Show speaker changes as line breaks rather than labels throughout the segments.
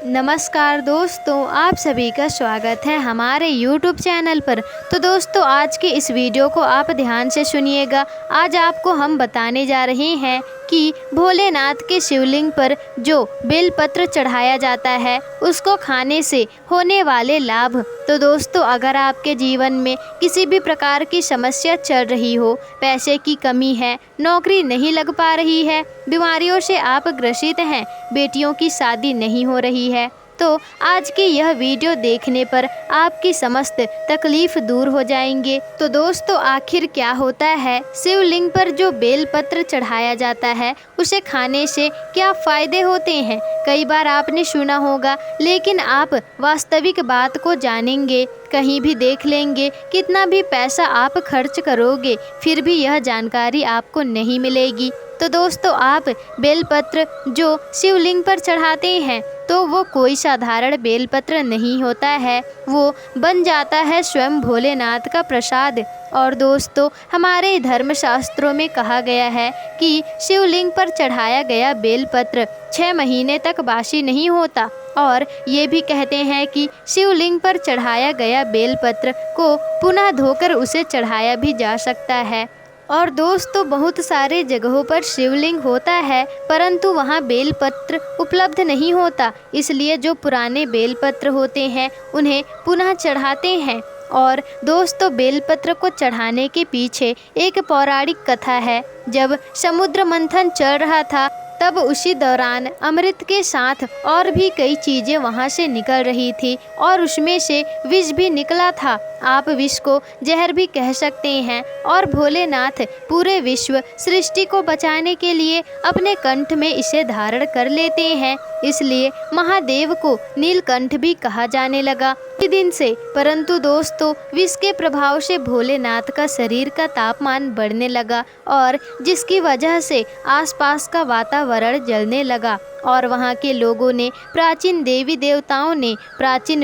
नमस्कार दोस्तों, आप सभी का स्वागत है हमारे YouTube चैनल पर। तो दोस्तों, आज के इस वीडियो को आप ध्यान से सुनिएगा। आज आपको हम बताने जा रहे हैं कि भोलेनाथ के शिवलिंग पर जो बेलपत्र चढ़ाया जाता है उसको खाने से होने वाले लाभ। तो दोस्तों, अगर आपके जीवन में किसी भी प्रकार की समस्या चल रही हो, पैसे की कमी है, नौकरी नहीं लग पा रही है, बीमारियों से आप ग्रसित हैं, बेटियों की शादी नहीं हो रही है, तो आज की यह वीडियो देखने पर आपकी समस्त तकलीफ दूर हो जाएंगे। तो दोस्तों, आखिर क्या होता है शिवलिंग पर जो बेलपत्र चढ़ाया जाता है उसे खाने से क्या फायदे होते हैं? कई बार आपने सुना होगा, लेकिन आप वास्तविक बात को जानेंगे, कहीं भी देख लेंगे, कितना भी पैसा आप खर्च करोगे, फिर भी यह जानकारी आपको नहीं मिलेगी। तो दोस्तों, आप बेलपत्र जो शिवलिंग पर चढ़ाते हैं तो वो कोई साधारण बेलपत्र नहीं होता है, वो बन जाता है स्वयं भोलेनाथ का प्रसाद। और दोस्तों, हमारे धर्मशास्त्रों में कहा गया है कि शिवलिंग पर चढ़ाया गया बेलपत्र 6 महीने तक बासी नहीं होता। और ये भी कहते हैं कि शिवलिंग पर चढ़ाया गया बेलपत्र को पुनः धोकर उसे चढ़ाया भी जा सकता है। और दोस्तों, बहुत सारे जगहों पर शिवलिंग होता है परंतु वहाँ बेलपत्र उपलब्ध नहीं होता, इसलिए जो पुराने बेलपत्र होते हैं उन्हें पुनः चढ़ाते हैं। और दोस्तों, बेलपत्र को चढ़ाने के पीछे एक पौराणिक कथा है। जब समुद्र मंथन चल रहा था तब उसी दौरान अमृत के साथ और भी कई चीज़ें वहाँ से निकल रही थी और उसमें से विष भी निकला था। आप विष को जहर भी कह सकते हैं। और भोलेनाथ पूरे विश्व सृष्टि को बचाने के लिए अपने कंठ में इसे धारण कर लेते हैं, इसलिए महादेव को नीलकंठ भी कहा जाने लगा इस दिन से। परंतु दोस्तों, विष के प्रभाव से भोलेनाथ का शरीर का तापमान बढ़ने लगा और जिसकी वजह से आसपास का वातावरण जलने लगा। और वहाँ के लोगों ने, प्राचीन देवी देवताओं ने, प्राचीन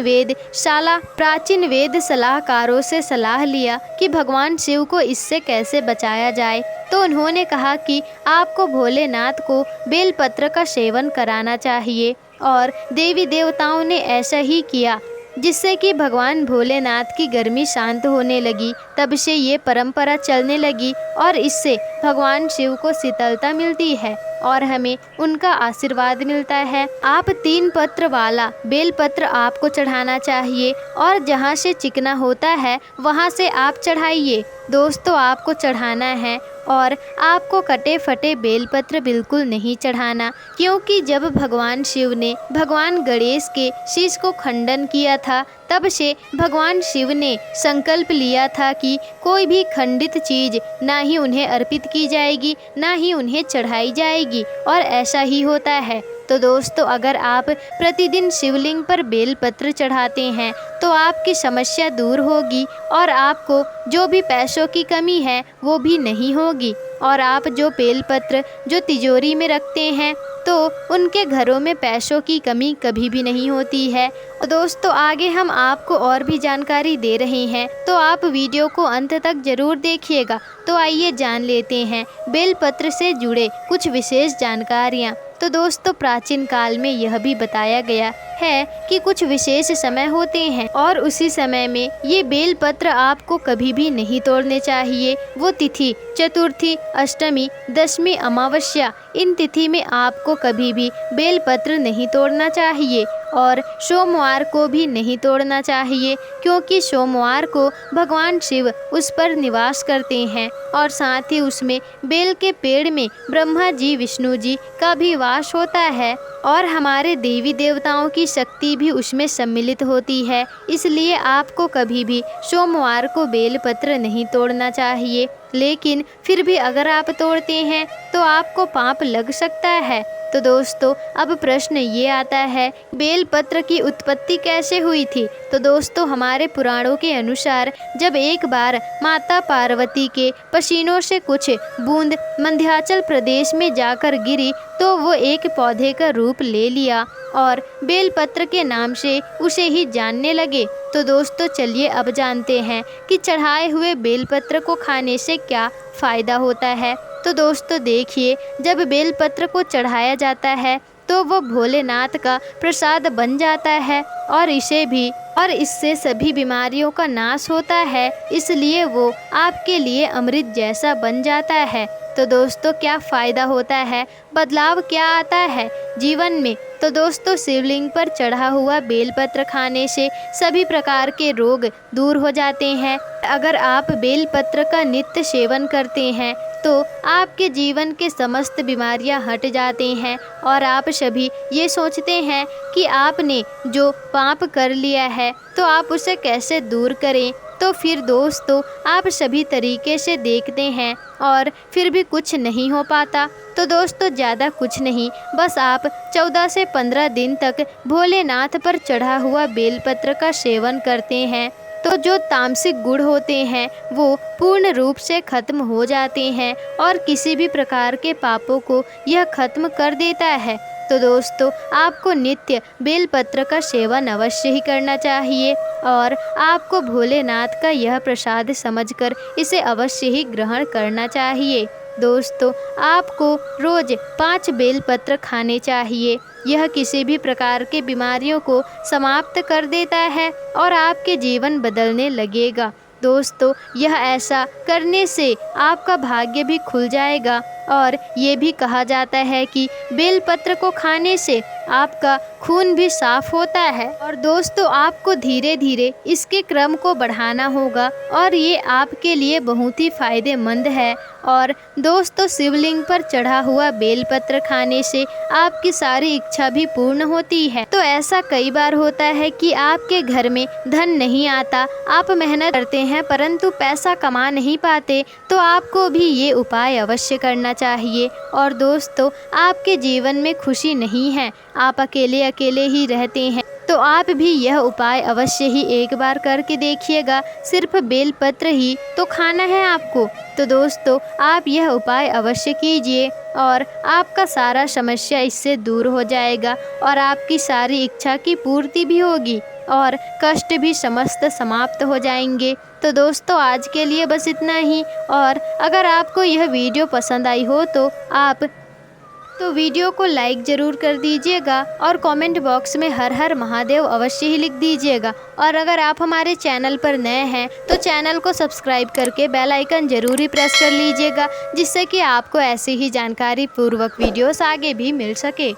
वेद सलाहकारों से सलाह लिया कि भगवान शिव को इससे कैसे बचाया जाए। तो उन्होंने कहा कि आपको भोलेनाथ को बेलपत्र का सेवन कराना चाहिए। और देवी देवताओं ने ऐसा ही किया, जिससे कि भगवान भोलेनाथ की गर्मी शांत होने लगी। तब से ये परंपरा चलने लगी और इससे भगवान शिव को शीतलता मिलती है और हमें उनका आशीर्वाद मिलता है। आप 3 पत्र वाला बेलपत्र आपको चढ़ाना चाहिए और जहाँ से चिकना होता है वहाँ से आप चढ़ाइए। दोस्तों, आपको चढ़ाना है और आपको कटे फटे बेलपत्र बिल्कुल नहीं चढ़ाना, क्योंकि जब भगवान शिव ने भगवान गणेश के शीश को खंडन किया था तब से भगवान शिव ने संकल्प लिया था कि कोई भी खंडित चीज़ ना ही उन्हें अर्पित की जाएगी, ना ही उन्हें चढ़ाई जाएगी। और ऐसा ही होता है। तो दोस्तों, अगर आप प्रतिदिन शिवलिंग पर बेलपत्र चढ़ाते हैं तो आपकी समस्या दूर होगी और आपको जो भी पैसों की कमी है वो भी नहीं होगी। और आप जो बेलपत्र जो तिजोरी में रखते हैं तो उनके घरों में पैसों की कमी कभी भी नहीं होती है। और दोस्तों, आगे हम आपको और भी जानकारी दे रहे हैं, तो आप वीडियो को अंत तक जरूर देखिएगा। तो आइए जान लेते हैं बेलपत्र से जुड़े कुछ विशेष जानकारियाँ। तो दोस्तों, प्राचीन काल में यह भी बताया गया है कि कुछ विशेष समय होते हैं और उसी समय में ये बेलपत्र आपको कभी भी नहीं तोड़ने चाहिए। वो तिथि चतुर्थी, अष्टमी, दशमी, अमावस्या, इन तिथि में आपको कभी भी बेलपत्र नहीं तोड़ना चाहिए। और सोमवार को भी नहीं तोड़ना चाहिए, क्योंकि सोमवार को भगवान शिव उस पर निवास करते हैं और साथ ही उसमें बेल के पेड़ में ब्रह्मा जी, विष्णु जी का भी वास होता है और हमारे देवी देवताओं की शक्ति भी उसमें सम्मिलित होती है। इसलिए आपको कभी भी सोमवार को बेलपत्र नहीं तोड़ना चाहिए। लेकिन फिर भी अगर आप तोड़ते हैं तो आपको पाप लग सकता है। तो दोस्तों, अब प्रश्न ये आता है, बेलपत्र की उत्पत्ति कैसे हुई थी? तो दोस्तों, हमारे पुराणों के अनुसार जब एक बार माता पार्वती के पसीनों से कुछ बूंद मध्यांचल प्रदेश में जाकर गिरी तो वो एक पौधे का रूप ले लिया और बेलपत्र के नाम से उसे ही जानने लगे। तो दोस्तों, चलिए अब जानते हैं कि चढ़ाए हुए बेलपत्र को खाने से क्या फ़ायदा होता है। तो दोस्तों देखिए, जब बेलपत्र को चढ़ाया जाता है तो वो भोलेनाथ का प्रसाद बन जाता है और इससे सभी बीमारियों का नाश होता है, इसलिए वो आपके लिए अमृत जैसा बन जाता है। तो दोस्तों क्या फ़ायदा होता है, बदलाव क्या आता है जीवन में? तो दोस्तों शिवलिंग पर चढ़ा हुआ बेलपत्र खाने से सभी प्रकार के रोग दूर हो जाते हैं। अगर आप बेलपत्र का नित्य सेवन करते हैं तो आपके जीवन के समस्त बीमारियां हट जाते हैं और आप सभी ये सोचते हैं कि आपने जो पाप कर लिया है तो आप उसे कैसे दूर करें। तो फिर दोस्तों आप सभी तरीके से देखते हैं और फिर भी कुछ नहीं हो पाता। तो दोस्तों ज़्यादा कुछ नहीं, बस आप 14 से 15 दिन तक भोलेनाथ पर चढ़ा हुआ बेलपत्र का सेवन करते हैं तो जो तामसिक गुण होते हैं वो पूर्ण रूप से खत्म हो जाते हैं और किसी भी प्रकार के पापों को यह खत्म कर देता है। तो दोस्तों आपको नित्य बेलपत्र का सेवन अवश्य ही करना चाहिए और आपको भोलेनाथ का यह प्रसाद समझकर इसे अवश्य ही ग्रहण करना चाहिए। दोस्तों आपको रोज़ 5 बेलपत्र खाने चाहिए। यह किसी भी प्रकार के बीमारियों को समाप्त कर देता है और आपके जीवन बदलने लगेगा। दोस्तों यह ऐसा करने से आपका भाग्य भी खुल जाएगा और ये भी कहा जाता है कि बेलपत्र को खाने से आपका खून भी साफ होता है। और दोस्तों आपको धीरे धीरे इसके क्रम को बढ़ाना होगा और ये आपके लिए बहुत ही फायदेमंद है। और दोस्तों शिवलिंग पर चढ़ा हुआ बेलपत्र खाने से आपकी सारी इच्छा भी पूर्ण होती है। तो ऐसा कई बार होता है कि आपके घर में धन नहीं आता, आप मेहनत करते हैं परंतु पैसा कमा नहीं पाते, तो आपको भी ये उपाय अवश्य करना चाहिए। और दोस्तों आपके जीवन में खुशी नहीं है, आप अकेले अकेले ही रहते हैं, तो आप भी यह उपाय अवश्य ही एक बार करके देखिएगा। सिर्फ बेलपत्र ही तो खाना है आपको। तो दोस्तों आप यह उपाय अवश्य कीजिए और आपका सारा समस्या इससे दूर हो जाएगा और आपकी सारी इच्छा की पूर्ति भी होगी और कष्ट भी समस्त समाप्त हो जाएंगे। तो दोस्तों आज के लिए बस इतना ही। और अगर आपको यह वीडियो पसंद आई हो तो वीडियो को लाइक ज़रूर कर दीजिएगा और कमेंट बॉक्स में हर हर महादेव अवश्य ही लिख दीजिएगा। और अगर आप हमारे चैनल पर नए हैं तो चैनल को सब्सक्राइब करके बेल आइकन ज़रूर ही प्रेस कर लीजिएगा, जिससे कि आपको ऐसी ही जानकारी पूर्वक वीडियोस आगे भी मिल सके।